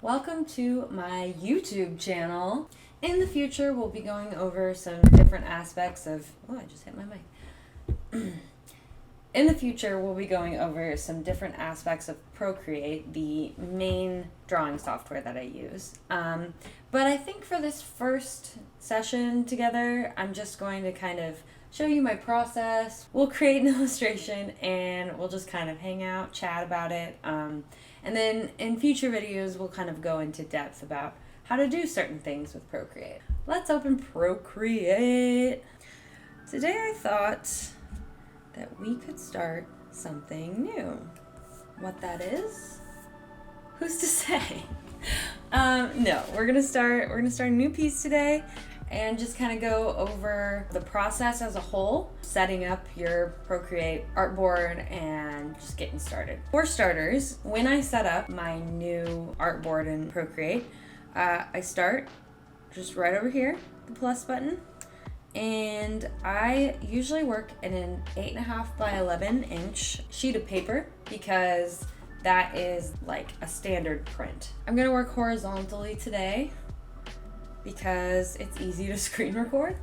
Welcome to my YouTube channel. In the future, we'll be going over some different aspects of, I just hit my mic. In the future, we'll be going over some different aspects of Procreate, the main drawing software that I use. But I think for this first session together, I'm just going to kind of show you my process. We'll create an illustration and we'll just kind of hang out, chat about it. And then in future videos, we'll kind of go into depth about how to do certain things with Procreate. Let's open Procreate. Today I thought that we could start something new. What that is, who's to say? No, we're gonna start a new piece today and just kind of go over the process as a whole, setting up your Procreate artboard and just getting started. For starters, when I set up my new artboard in Procreate, I start just right over here, the plus button, and I usually work in an 8.5 by 11 inch sheet of paper because that is like a standard print. I'm gonna work horizontally today because it's easy to screen record.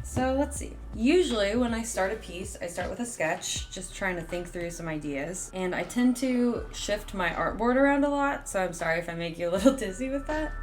So let's see. Usually when I start a piece, I start with a sketch, just trying to think through some ideas. And I tend to shift my artboard around a lot, so I'm sorry if I make you a little dizzy with that.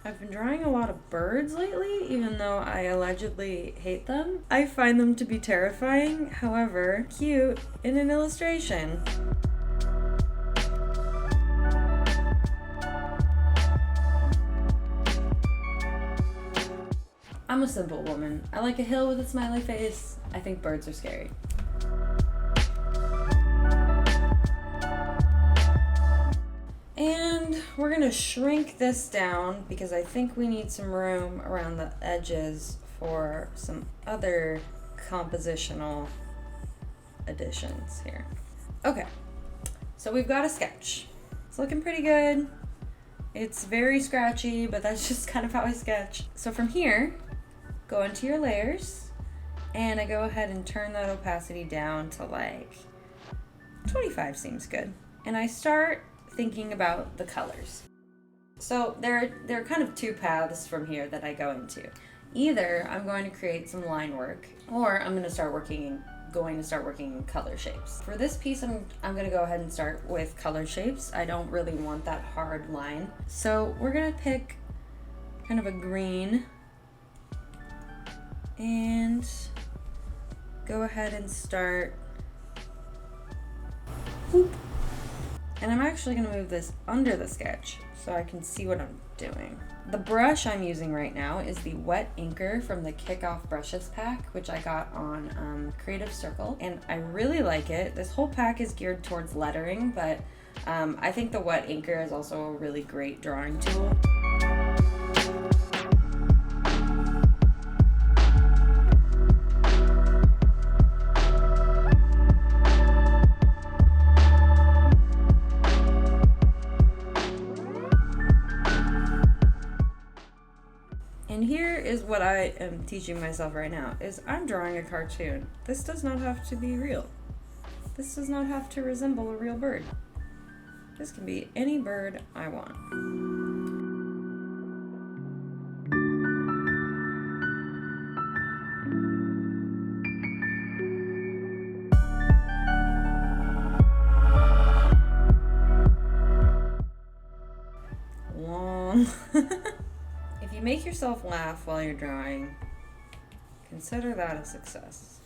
I've been drawing a lot of birds lately, even though I allegedly hate them. I find them to be terrifying, however, cute in an illustration. I'm a simple woman. I like a hill with a smiley face. I think birds are scary. And we're gonna shrink this down because I think we need some room around the edges for some other compositional additions here. Okay, so we've got a sketch. It's looking pretty good. It's very scratchy, but that's just kind of how I sketch. So from here, go into your layers, and I go ahead and turn that opacity down to like 25 seems good. And I start thinking about the colors. So there are kind of two paths from here that I go into. Either I'm going to create some line work, or I'm going to start working in color shapes. For this piece, I'm going to go ahead and start with color shapes. I don't really want that hard line. So we're going to pick kind of a green and go ahead and start. Whoop. And I'm actually going to move this under the sketch so I can see what I'm doing. The brush I'm using right now is the Wet Inker from the Kickoff Brushes pack, which I got on Creative Circle, and I really like it. This whole pack is geared towards lettering, but I think the Wet Inker is also a really great drawing tool. And here is what I am teaching myself right now, is I'm drawing a cartoon. This does not have to be real. This does not have to resemble a real bird. This can be any bird I want. Long. If you make yourself laugh while you're drawing, consider that a success.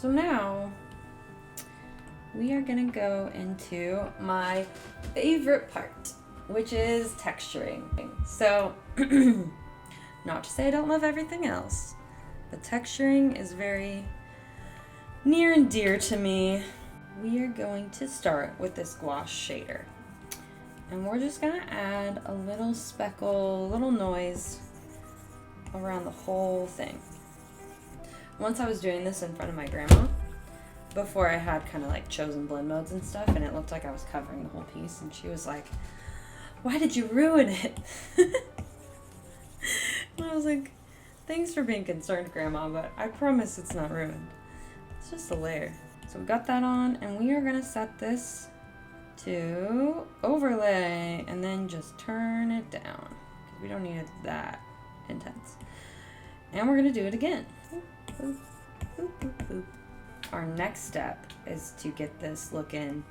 So now we are gonna go into my favorite part, which is texturing. So, not to say I don't love everything else, but texturing is very near and dear to me. We are going to start with this gouache shader. And we're just gonna add a little speckle, little noise around the whole thing. Once I was doing this in front of my grandma, before I had kind of like chosen blend modes and stuff, and it looked like I was covering the whole piece, and she was like, "Why did you ruin it?" And I was like, "Thanks for being concerned, Grandma, but I promise it's not ruined. It's just a layer." So we got that on, and we are gonna set this to overlay, and then just turn it down, because we don't need it that intense. And we're gonna do it again. Boop, boop, boop, boop. Our next step is to get this looking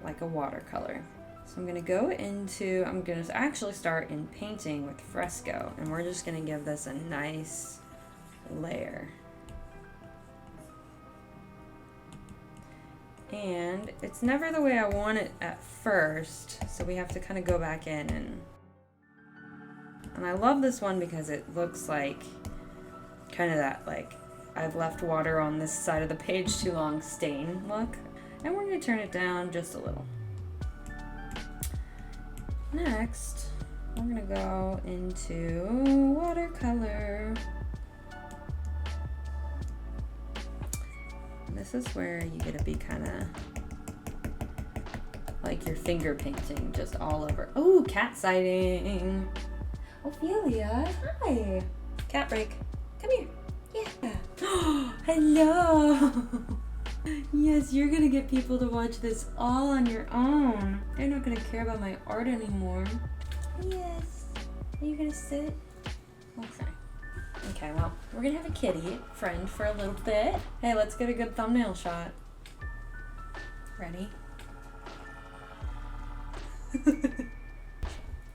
like a watercolor. So I'm gonna actually start in painting with fresco, and we're just gonna give this a nice layer. And it's never the way I want it at first, so we have to kind of go back in and I love this one because it looks like kind of that, like, I've left water on this side of the page too long stain look. And we're going to turn it down just a little. Next, we're going to go into watercolor. And this is where you get to be kind of like your finger painting just all over. Oh, cat sighting. Ophelia, hi. Cat break. Come here. Yeah. Hello. Yes, you're gonna get people to watch this all on your own. They're not gonna care about my art anymore. Yes. Are you gonna sit? Okay. Okay, well, we're gonna have a kitty friend for a little bit. Hey, let's get a good thumbnail shot. Ready? There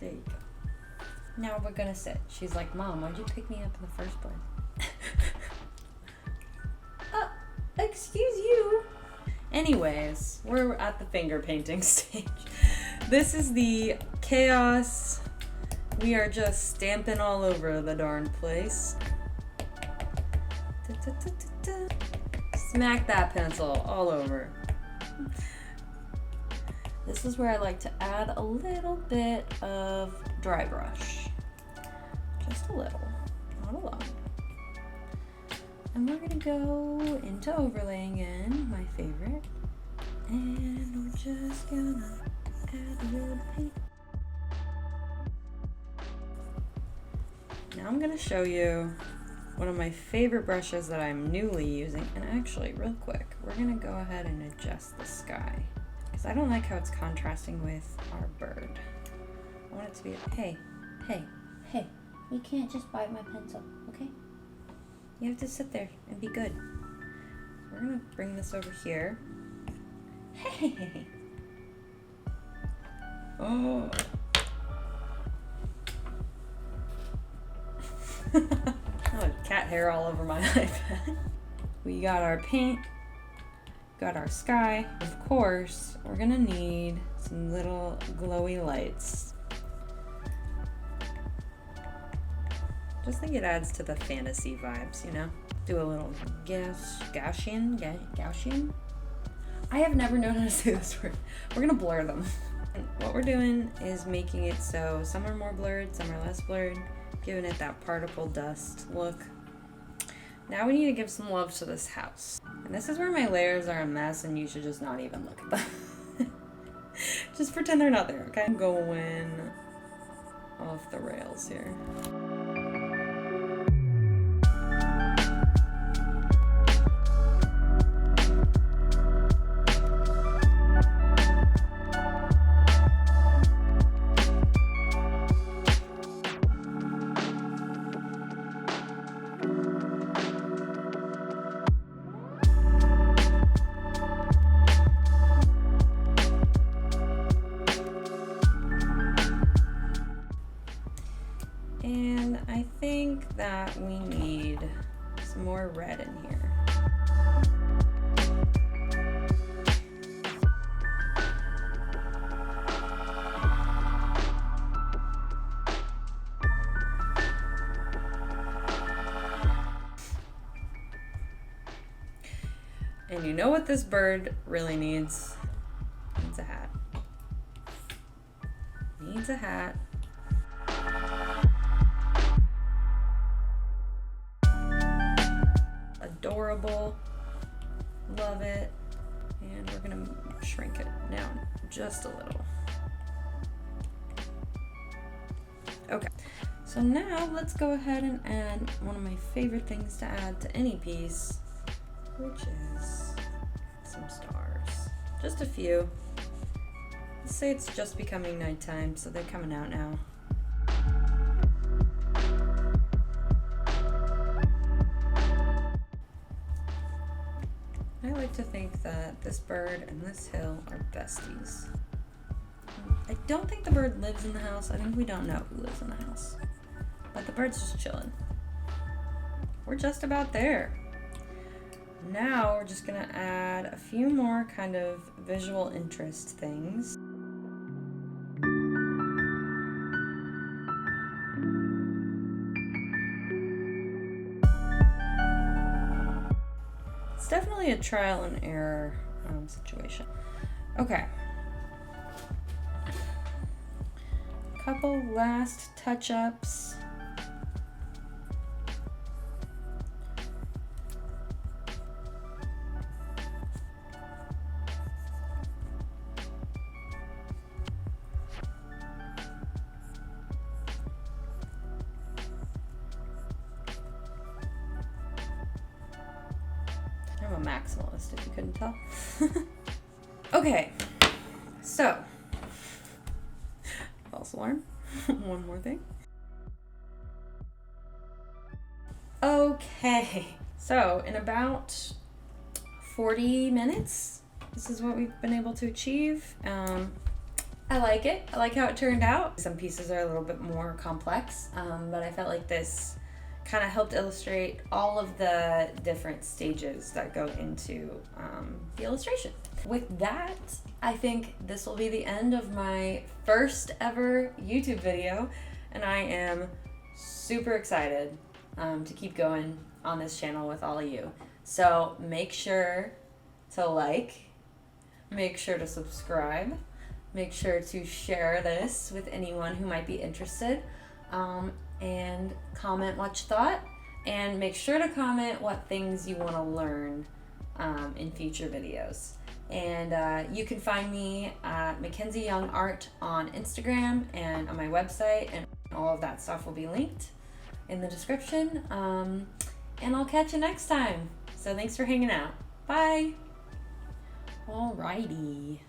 you go. Now we're gonna sit. She's like, Mom, why'd you pick me up in the first place? Excuse you. Anyways, we're at the finger painting stage. This is the chaos. We are just stamping all over the darn place. Smack that pencil all over. This is where I like to add a little bit of dry brush. Just a little, not a lot. And we're gonna go into overlaying in, my favorite. And we're just gonna add a little paint. Now I'm gonna show you one of my favorite brushes that I'm newly using. And actually, real quick, we're gonna go ahead and adjust the sky, because I don't like how it's contrasting with our bird. I want it to be, hey, you can't just bite my pencil, okay? You have to sit there and be good. We're gonna bring this over here. Hey! Oh! Oh, cat hair all over my iPad. We got our paint, got our sky. Of course, we're gonna need some little glowy lights. Just think it adds to the fantasy vibes, you know? Do a little Gaussian? I have never known how to say this word. We're gonna blur them. And what we're doing is making it so some are more blurred, some are less blurred, giving it that particle dust look. Now we need to give some love to this house. And this is where my layers are a mess and you should just not even look at them. Just pretend they're not there, okay? I'm going off the rails here. And I think that we need some more red in here. And you know what this bird really needs? Needs a hat. Needs a hat. Adorable. Love it. And we're gonna shrink it down just a little. Okay, so now let's go ahead and add one of my favorite things to add to any piece, which is some stars. Just a few. Let's say it's just becoming nighttime, so they're coming out now. I like to think that this bird and this hill are besties. I don't think the bird lives in the house. I think we don't know who lives in the house. But the bird's just chilling. We're just about there. Now we're just gonna add a few more kind of visual interest things. It's definitely a trial and error situation. Okay. Couple last touch-ups. I'm a maximalist, if you couldn't tell. Okay, so false alarm. One more thing. Okay, so in about 40 minutes, this is what we've been able to achieve. I like it. I like how it turned out. Some pieces are a little bit more complex, but I felt like this kind of helped illustrate all of the different stages that go into the illustration. With that, I think this will be the end of my first ever YouTube video, and I am super excited to keep going on this channel with all of you. So make sure to like, make sure to subscribe, make sure to share this with anyone who might be interested, and comment what you thought, and make sure to comment what things you want to learn in future videos. And you can find me at Mackenzie Young Art on Instagram and on my website, and all of that stuff will be linked in the description. And I'll catch you next time. So thanks for hanging out. Bye. Alrighty.